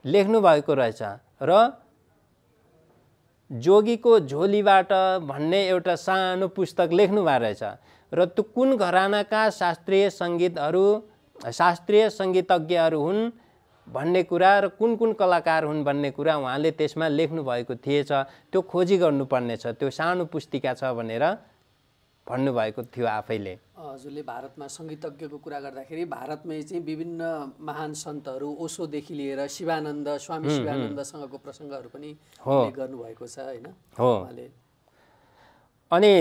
लेख्नुभएको रहेछ र जोगीको झोलीबाट भन्ने एउटा सानो पुस्तक लेख्नुभएको रहेछ र त्यो कुन घरानाका शास्त्रीय सङ्गीतज्ञहरू हुन् भन्ने कुरा र कुन कुन कलाकार हुन् भन्ने कुरा उहाँले त्यसमा लेख्नुभएको थिएछ। त्यो खोजी गर्नुपर्नेछ, त्यो सानो पुस्तिका छ भनेर भन्नुभएको थियो आफैले। हजुरले भारतमा सङ्गीतज्ञको कुरा गर्दाखेरि भारतमै चाहिँ विभिन्न महान सन्तहरू ओशोदेखि लिएर शिवानन्द, स्वामी शिवानन्दसँगको प्रसङ्गहरू पनि गर्नुभएको छ होइन। हो। अनि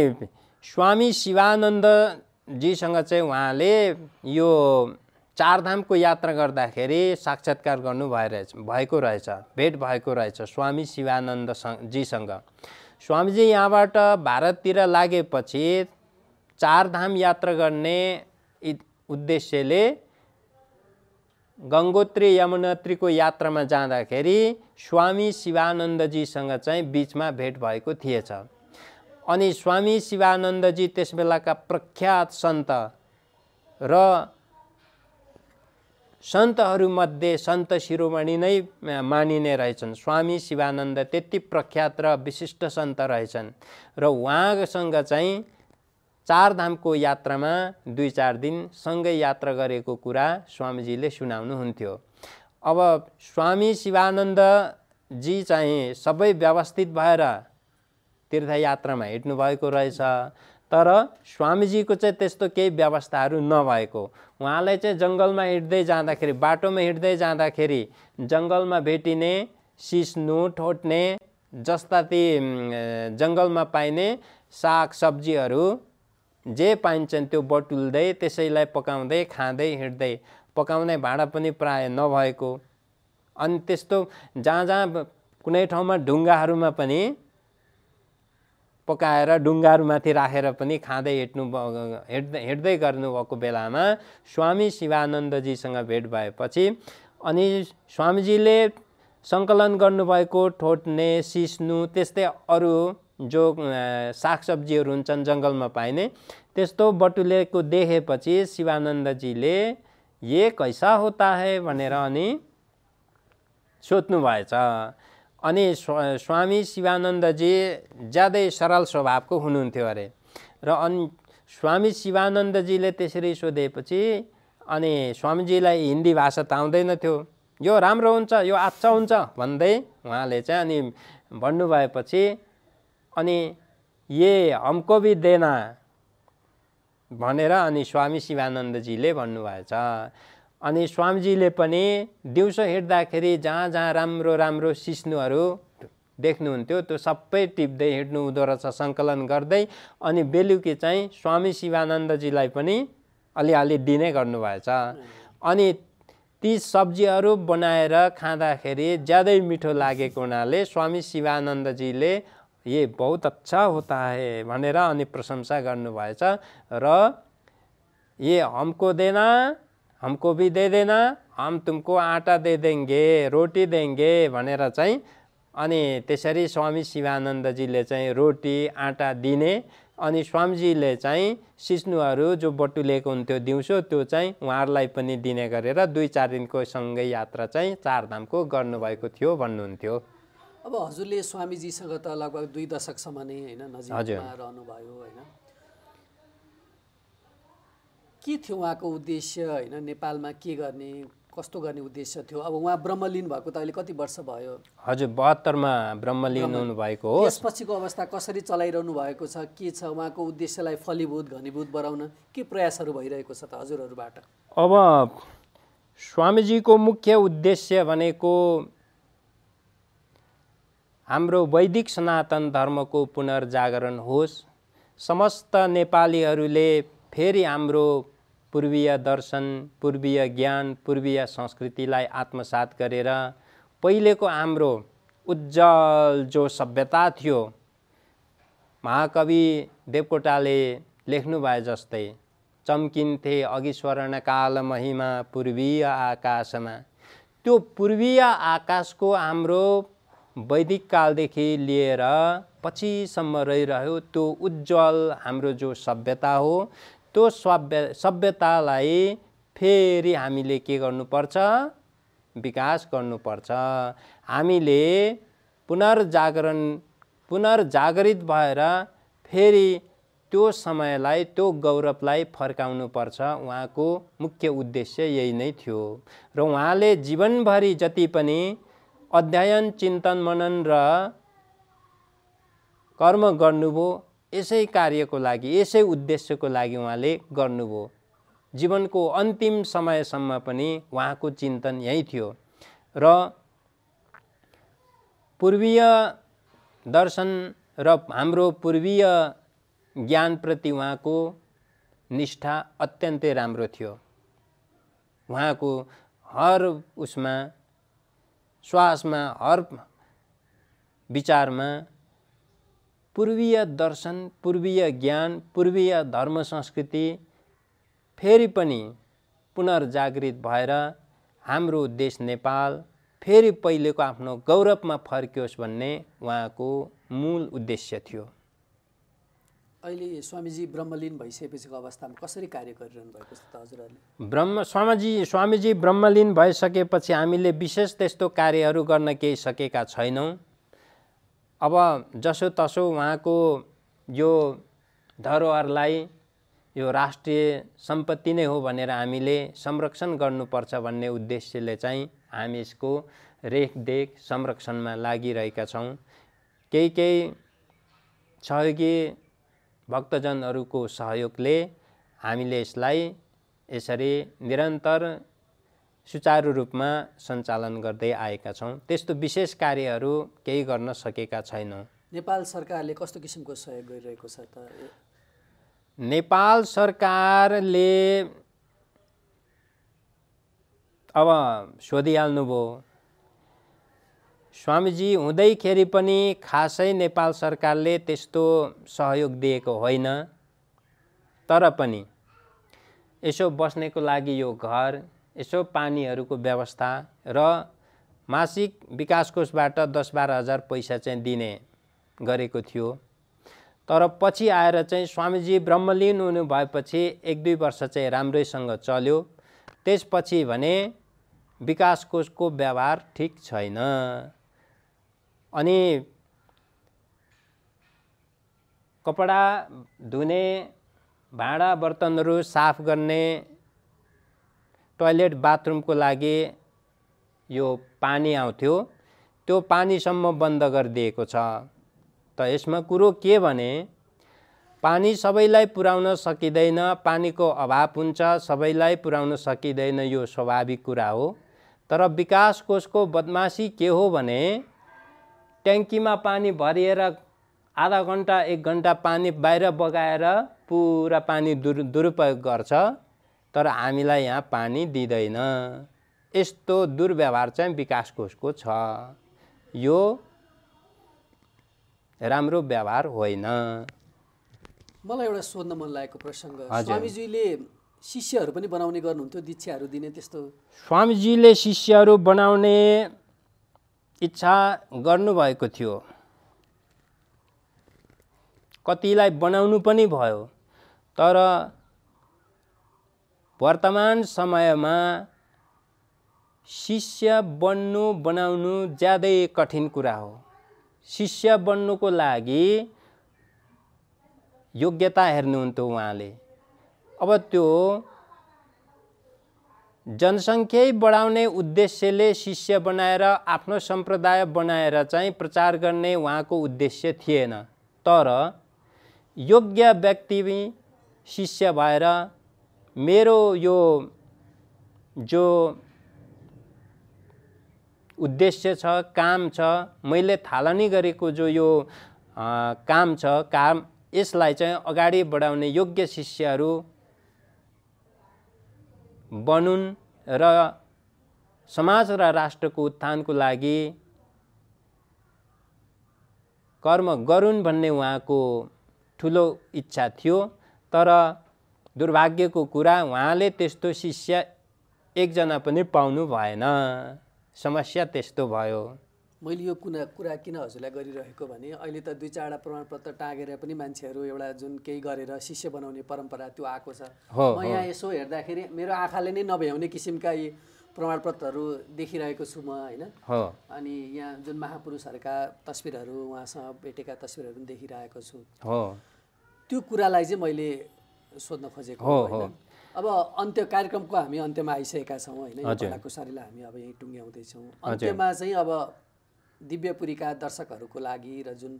स्वामी शिवानन्दजीसँग चाहिँ उहाँले यो चारधामको यात्रा गर्दाखेरि साक्षात्कार भएको रहेछ, भेट भएको रहेछ स्वामी शिवानन्दजीसँग। स्वामीजी यहाँबाट भारततिर लागेपछि चारधाम यात्रा गर्ने उद्देश्यले गङ्गोत्री यमुनोत्रीको यात्रामा जाँदाखेरि स्वामी शिवानन्दजीसँग चाहिँ बिचमा भेट भएको थिएछ। अनि स्वामी शिवानन्दजी त्यस बेलाका प्रख्यात सन्त र सन्तहरूमध्ये सन्त शिरोमणि नै मानिने रहेछन्। स्वामी शिवानन्द त्यति प्रख्यात र विशिष्ट सन्त रहेछन् र उहाँसँग चाहिँ चारधामको यात्रामा 2-4 दिन सँगै यात्रा गरेको कुरा स्वामीजीले सुनाउनुहुन्थ्यो। अब स्वामी शिवानन्दजी चाहिँ सबै व्यवस्थित भएर तीर्थयात्रामा हिँड्नु भएको रहेछ, तर स्वामीजीको चाहिँ त्यस्तो केही व्यवस्थाहरू नभएको। उहाँलाई चाहिँ जङ्गलमा हिँड्दै जाँदाखेरि, बाटोमा हिँड्दै जाँदाखेरि जङ्गलमा भेटिने सिस्नु, ठोट्ने जस्ता ती जङ्गलमा पाइने साग सब्जीहरू जे पाइन्छन् त्यो बटुल्दै त्यसैलाई पकाउँदै खाँदै हिँड्दै, पकाउने भाँडा पनि प्राय नभएको। अनि त्यस्तो जहाँ जहाँ कुनै ठाउँमा ढुङ्गाहरूमा पनि पकाएर ढुङ्गाहरूमाथि राखेर पनि खाँदै हिँड्दै गर्नुभएको बेलामा स्वामी शिवानन्दजीसँग भेट भएपछि अनि स्वामीजीले सङ्कलन गर्नुभएको ठोट्ने, सिस्नु त्यस्तै अरू जो सागसब्जीहरू हुन्छन् जङ्गलमा पाइने त्यस्तो बटुलेको देखेपछि शिवानन्दजीले ये कैसा होता है भनेर अनि सोध्नु भएछ। अनि स्वामी शिवानन्दजी ज्यादै सरल स्वभावको हुनुहुन्थ्यो अरे र अनि स्वामी शिवानन्दजीले त्यसरी सोधेपछि अनि स्वामीजीलाई हिन्दी भाषा त आउँदैन थियो, यो राम्रो हुन्छ, यो अच्छा हुन्छ भन्दै उहाँले चाहिँ अनि भन्नुभएपछि अनि ये हमको भी देना भनेर अनि स्वामी शिवानन्दजीले भन्नुभएछ। अनि स्वामीजीले पनि दिउँसो हिँड्दाखेरि जहाँ जहाँ राम्रो राम्रो सिस्नुहरू देख्नुहुन्थ्यो त्यो सबै टिप्दै हिँड्नु हुँदो रहेछ सङ्कलन गर्दै। अनि बेलुकी चाहिँ स्वामी शिवानन्दजीलाई पनि अलिअलि दिने गर्नुभएछ। अनि ती सब्जीहरू बनाएर खाँदाखेरि ज्यादै मिठो लागेको हुनाले स्वामी शिवानन्दजीले ये बहुत अच्छा होता है भनेर अनि प्रशंसा गर्नुभएछ र ये हमको देना, हमको भी दे देना, हम तुमको आटा दे देंगे, रोटी देंगे भनेर चाहिँ अनि त्यसरी स्वामी शिवानन्दजीले चाहिँ रोटी आटा दिने अनि स्वामीजीले चाहिँ सिस्नुहरू जो बटुलेको हुन्थ्यो दिउँसो त्यो चाहिँ उहाँहरूलाई पनि दिने गरेर 2-4 दिनको सँगै यात्रा चाहिँ चारधामको गर्नुभएको थियो भन्नुहुन्थ्यो। अब हजुरले स्वामीजीसँग त लगभग 2 दशकसम्म नै हैन नजिकमा रहनुभयो हैन, के थियो उहाँको उद्देश्य हैन, नेपालमा के गर्ने कस्तो गर्ने उद्देश्य थियो? अब उहाँ ब्रह्मलीन भएको त अहिले कति वर्ष भयो? हजुर 72 मा ब्रह्मलीन हुनुभएको हो। त्यसपछिको अवस्था कसरी चलाइरहनु भएको छ, के छ उहाँको उद्देश्यलाई फलीभूत घनीभूत बनाउन के प्रयासहरू भइरहेको छ त हजुरहरूबाट? अब स्वामीजीको मुख्य उद्देश्य भनेको हाम्रो वैदिक सनातन धर्मको पुनर्जागरण होस्, समस्त नेपालीहरूले फेरि हाम्रो पूर्वीय दर्शन, पूर्वीय ज्ञान, पूर्वीय संस्कृतिलाई आत्मसात गरेर पहिलेको हाम्रो उज्जवल जो सभ्यता थियो, महाकवि देवकोटाले लेख्नु भए जस्तै चम्किन्थे अघि स्वर्णकाल महिमा पूर्वीय आकाशमा, त्यो पूर्वीय आकाशको हाम्रो वैदिक कालदेखि लिएर पछिसम्म रहिरह्यो त्यो उज्जवल हाम्रो जो सभ्यता हो, त्यो सभ्यतालाई फेरि हामीले के गर्नुपर्छ? विकास गर्नुपर्छ। हामीले पुनर्जागरित भएर फेरि त्यो समयलाई, त्यो गौरवलाई फर्काउनुपर्छ। उहाँको मुख्य उद्देश्य यही नै थियो र उहाँले जीवनभरि जति पनि अध्ययन, चिन्तन, मनन र कर्म गर्नुभयो यसै कार्यको लागि, यसै उद्देश्यको लागि उहाँले गर्नुभयो। जीवनको अन्तिम समयसम्म पनि उहाँको चिन्तन यही थियो र पूर्वीय दर्शन र हाम्रो पूर्वीय ज्ञानप्रति उहाँको निष्ठा अत्यन्तै राम्रो थियो। उहाँको हर उसमा, श्वासमा, हर विचारमा पूर्वीय दर्शन, पूर्वीय ज्ञान, पूर्वीय धर्म संस्कृति फेरि पनि पुनर्जागृत भएर हाम्रो देश नेपाल फेरि पहिलेको आफ्नो गौरवमा फर्कियोस् भन्ने उहाँको मूल उद्देश्य थियो। अहिले स्वामीजी ब्रह्मलीन भइसकेपछिको अवस्थामा कसरी कार्य गरिरहनु भएको छ त हजुरहरूले? स्वामीजी ब्रह्मलीन भइसकेपछि हामीले विशेष त्यस्तो कार्यहरू गर्न केही सकेका छैनौँ। अब जसोतसो उहाँको यो धरोहरलाई यो राष्ट्रिय सम्पत्ति नै हो भनेर हामीले संरक्षण गर्नुपर्छ भन्ने उद्देश्यले चाहिँ हामी यसको रेखदेख संरक्षणमा लागिरहेका छौँ। केही सहयोगी भक्तजनहरूको सहयोगले हामीले यसलाई यसरी निरन्तर सुचारू रूपमा सञ्चालन गर्दै आएका छौँ। त्यस्तो विशेष कार्यहरू केही गर्न सकेका छैनौँ। नेपाल सरकारले कस्तो किसिमको सहयोग गरिरहेको छ त? नेपाल सरकारले अब सोधिहाल्नुभयो, स्वामीजी हुँदैखेरि पनि खासै नेपाल सरकारले त्यस्तो सहयोग दिएको होइन, तर पनि यसो बस्नेको लागि यो घर, यसो पानीहरूको व्यवस्था र मासिक विकास कोषबाट 10-12 हजार पैसा चाहिँ दिने गरेको थियो। तर पछि आएर चाहिँ स्वामीजी ब्रह्मलीन हुनु भएपछि 1-2 वर्ष चाहिँ राम्रैसँग चल्यो। त्यसपछि भने विकास कोषको व्यवहार ठिक छैन। अनि कपडा धुने, भाँडा बर्तनहरू साफ गर्ने, टोयलेट बाथरुमको लागि यो पानी आउँथ्यो, त्यो पानीसम्म बन्द गरिदिएको छ। त यसमा कुरो के भने पानी सबैलाई पुर्याउन सकिँदैन, पानीको अभाव हुन्छ, सबैलाई पुर्याउन सकिँदैन, यो स्वाभाविक कुरा हो। तर विकास कोषको बदमासी के हो भने ट्याङ्कीमा पानी भरिएर आधा घन्टा 1 घन्टा पानी बाहिर बगाएर पुरा पानी दुरुपयोग गर्छ, तर हामीलाई यहाँ पानी दिँदैन। यस्तो दुर्व्यवहार चाहिँ विकास कोषको छ। यो राम्रो व्यवहार होइन। मलाई एउटा सोध्न मन लागेको प्रसङ्ग, स्वामीजीले शिष्यहरू पनि बनाउने गर्नुहुन्थ्यो, दीक्षाहरू दिने त्यस्तो? स्वामीजीले शिष्यहरू बनाउने इच्छा गर्नुभएको थियो। कतिलाई बनाउनु पनि भयो। तर वर्तमान समयमा शिष्य बनाउनु ज्यादै कठिन कुरा हो। शिष्य बन्नुको लागि योग्यता हेर्नुहुन्थ्यो उहाँले। अब त्यो जनसङ्ख्या बढाउने उद्देश्यले शिष्य बनाएर आफ्नो सम्प्रदाय बनाएर चाहिँ प्रचार गर्ने उहाँको उद्देश्य थिएन। तर योग्य व्यक्ति शिष्य भएर मेरो यो जो उद्देश्य छ, काम छ, मैले थालनी गरेको जो यो काम छ, यसलाई चाहिँ अगाडि बढाउने योग्य शिष्यहरू बनुन् र समाज र राष्ट्रको उत्थानको लागि कर्म गरून् भन्ने उहाँको ठुलो इच्छा थियो। तर दुर्भाग्यको कुरा उहाँले त्यस्तो शिष्य एकजना पनि पाउनु भएन। समस्या त्यस्तो भयो। मैले यो कुरा किन हजुरलाई गरिरहेको भने अहिले त 2-4वटा प्रमाणपत्र टाँगेर पनि मान्छेहरू एउटा जुन केही गरेर शिष्य बनाउने परम्परा त्यो आएको छ। म यहाँ यसो हेर्दाखेरि मेरो आँखाले नै नभ्याउने किसिमका यी प्रमाणपत्रहरू देखिरहेको छु म, होइन? अनि यहाँ जुन महापुरुषहरूका तस्बिरहरू, उहाँसँग भेटेका तस्बिरहरू पनि देखिरहेको छु। त्यो कुरालाई चाहिँ मैले सोध्न खोजेको हो। अब अन्त्य कार्यक्रमको हामी अन्त्यमा आइसकेका छौँ, होइन? यो भलाकुसारीलाई हामी अब यहीँ टुङ्ग्याउँदैछौँ। अन्त्यमा चाहिँ अब दिव्यपुरीका दर्शकहरूको लागि र जुन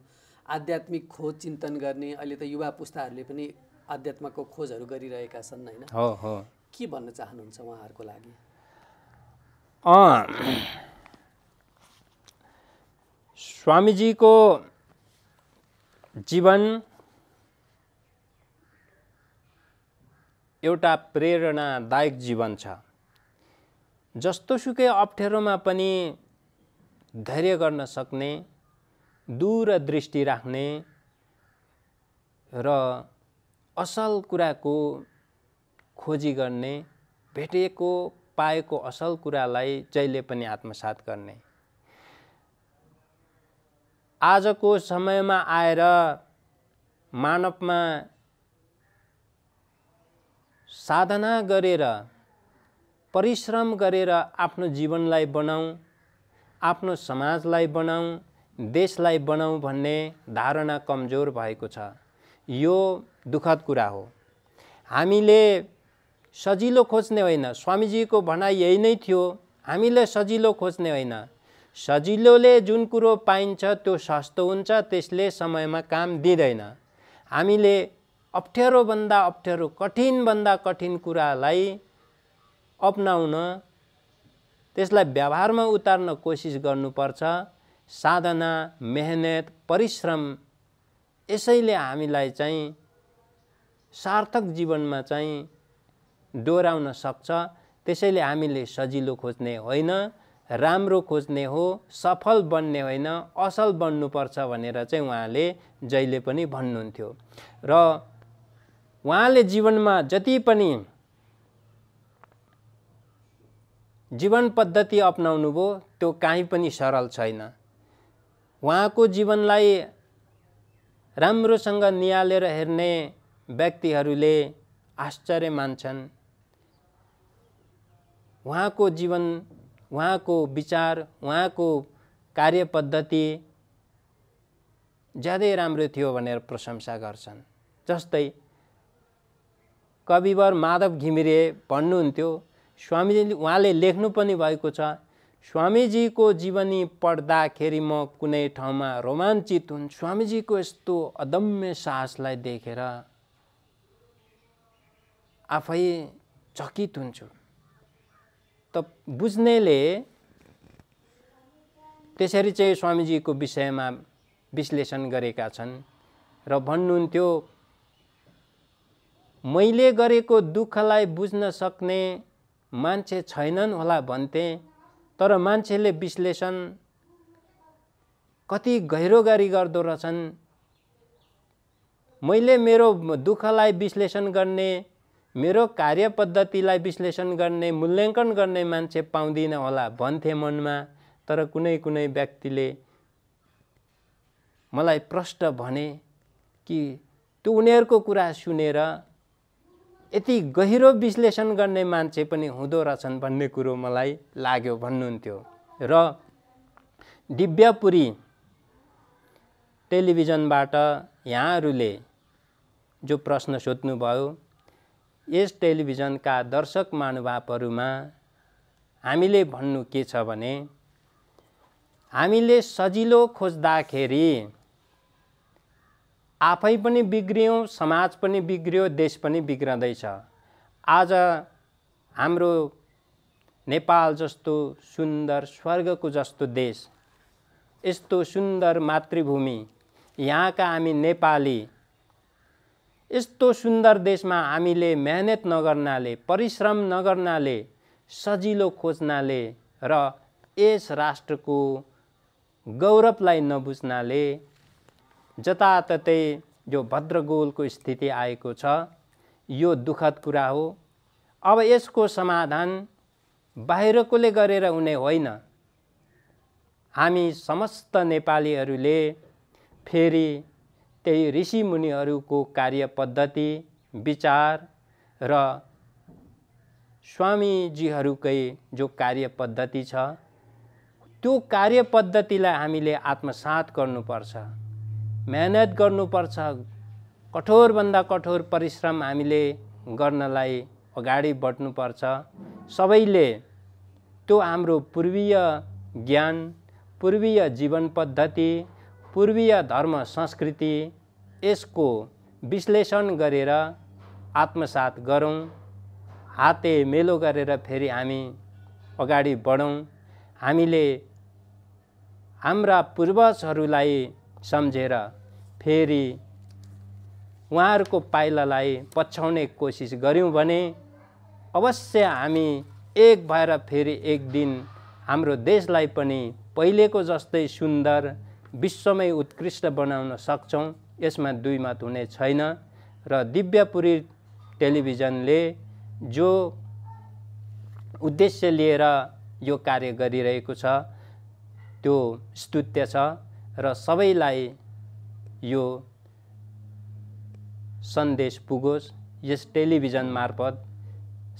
आध्यात्मिक खोज चिन्तन गर्ने अहिले त युवा पुस्ताहरूले पनि आध्यात्मको खोजहरू गरिरहेका छन्, होइन? के भन्न चाहनुहुन्छ उहाँहरूको लागि? स्वामीजीको जीवन एउटा प्रेरणादायक जीवन छ। जस्तोसुकै अप्ठ्यारोमा पनि धैर्य गर्न सक्ने, दूरदृष्टि राख्ने र असल कुराको खोजी गर्ने, भेटेको पाएको असल कुरालाई जहिले पनि आत्मसात गर्ने। आजको समयमा आएर मानवमा साधना गरेर, परिश्रम गरेर आफ्नो जीवनलाई बनाऊ, आफ्नो समाजलाई बनाऊ, देशलाई बनाऊ भन्ने धारणा कमजोर भएको छ। यो दुःखद कुरा हो। हामीले सजिलो खोज्ने होइन, स्वामीजीको भनाइ यही नै थियो। हामीले सजिलो खोज्ने होइन, सजिलोले जुन कुरो पाइन्छ त्यो सस्तो हुन्छ, त्यसले समयमा काम दिँदैन। हामीले अप्ठ्यारोभन्दा अप्ठ्यारो, कठिनभन्दा कठिन कुरालाई अपनाउन, त्यसलाई व्यवहारमा उतार्न कोसिस गर्नुपर्छ। साधना, मेहनत, परिश्रम यसैले हामीलाई चाहिँ सार्थक जीवनमा चाहिँ डोराउन सक्छ। त्यसैले हामीले सजिलो खोज्ने होइन, राम्रो खोज्ने हो, सफल बन्ने होइन, असल बन्नुपर्छ भनेर चाहिँ उहाँले जहिले पनि भन्नुहुन्थ्यो। र उहाँले जीवनमा जति पनि जीवन पद्धति अपनाउनु भयो त्यो कहीँ पनि सरल छैन। उहाँको जीवनलाई राम्रोसँग नियालेर हेर्ने व्यक्तिहरूले आश्चर्य मान्छन्। उहाँको जीवन, उहाँको विचार, उहाँको कार्य पद्धति ज्यादै राम्रो थियो भनेर प्रशंसा गर्छन्। जस्तै कविवर माधव घिमिरे भन्नुहुन्थ्यो, स्वामीजी उहाँले लेख्नु पनि भएको छ, स्वामीजीको जीवनी पढ्दाखेरि म कुनै ठाउँमा रोमाञ्चित हुन्छु। स्वामीजीको यस्तो अदम्य साहसलाई देखेर आफै चकित हुन्छु। त बुझ्नेले त्यसरी चाहिँ स्वामीजीको विषयमा विश्लेषण गरेका छन् र भन्नुहुन्थ्यो, मैले गरेको दुःखलाई बुझ्न सक्ने मान्छे छैनन् होला भन्थे, तर मान्छेले विश्लेषण कति गहिरो गरी गर्दो रहेछन्। मैले मेरो दुःखलाई विश्लेषण गर्ने, मेरो कार्य पद्धतिलाई विश्लेषण गर्ने, मूल्याङ्कन गर्ने मान्छे पाउँदिन होला भन्थे मनमा, तर कुनै कुनै व्यक्तिले मलाई प्रष्ट भने कि त्यो उनीहरूको कुरा सुनेर यति गहिरो विश्लेषण गर्ने मान्छे पनि हुँदो रहेछन् भन्ने कुरो मलाई लाग्यो भन्नुहुन्थ्यो। र दिव्यपुरी टेलिभिजनबाट यहाँहरूले जो प्रश्न सोध्नुभयो, यस टेलिभिजनका दर्शक महानुभावहरूमा हामीले भन्नु के छ भने, हामीले सजिलो खोज्दाखेरि आफै पनि बिग्रियौँ, समाज पनि बिग्रियो, देश पनि बिग्रदैछ। आज हाम्रो नेपाल जस्तो सुन्दर स्वर्गको जस्तो देश, यस्तो सुन्दर मातृभूमि, यहाँका हामी नेपाली, यस्तो सुन्दर देशमा हामीले मेहनत नगर्नाले, परिश्रम नगर्नाले, सजिलो खोज्नाले र यस राष्ट्रको गौरवलाई नबुझ्नाले जताततै जो भद्रगोलको स्थिति आएको छ, यो दुःखद कुरा हो। अब यसको समाधान बाहिरकोले गरेर हुने होइन। हामी समस्त नेपालीहरूले फेरि त्यही ऋषिमुनिहरूको कार्य पद्धति, विचार र स्वामीजीहरूकै जो कार्य पद्धति छ, त्यो कार्य पद्धतिलाई हामीले आत्मसात गर्नुपर्छ, मेहनत गर्नुपर्छ, कठोरभन्दा कठोर परिश्रम हामीले गर्नलाई अगाडि बढ्नुपर्छ। सबैले त्यो हाम्रो पूर्वीय ज्ञान, पूर्वीय जीवन पद्धति, पूर्वीय धर्म संस्कृति, यसको विश्लेषण गरेर आत्मसात गरौँ, हाते मेलो गरेर फेरि हामी अगाडि बढौँ। हामीले हाम्रा पूर्वजहरूलाई सम्झेर फेरि उहाँहरूको पाइलालाई पछ्याउने कोसिस गऱ्यौँ भने अवश्य हामी एक भएर फेरि एक दिन हाम्रो देशलाई पनि पहिलेको जस्तै सुन्दर, विश्वमै उत्कृष्ट बनाउन सक्छौँ। यसमा दुई मत हुने छैन। र दिव्यपुरी टेलिभिजनले जो उद्देश्य लिएर यो कार्य गरिरहेको छ, त्यो स्तुत्य छ र सबैलाई यो सन्देश पुगोस्। यस टेलिभिजन मार्फत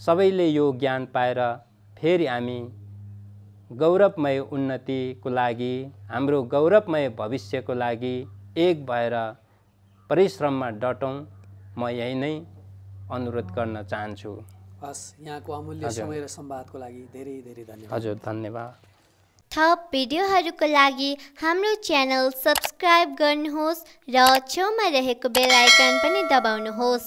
सबैले यो ज्ञान पाएर फेरि हामी गौरवमय उन्नतिको लागि, हाम्रो गौरवमय भविष्यको लागि एक भएर परिश्रममा डटौँ। म यही नै अनुरोध गर्न चाहन्छु। हस्, यहाँको अमूल्य समय र संवादको लागि धेरै धेरै धन्यवाद। हजुर, धन्यवाद। थप भिडियोहरूको लागि हाम्रो च्यानल सब्स्क्राइब गर्नुहोस् र छेउमा रहेको बेल आइकन पनि दबाउनुहोस्।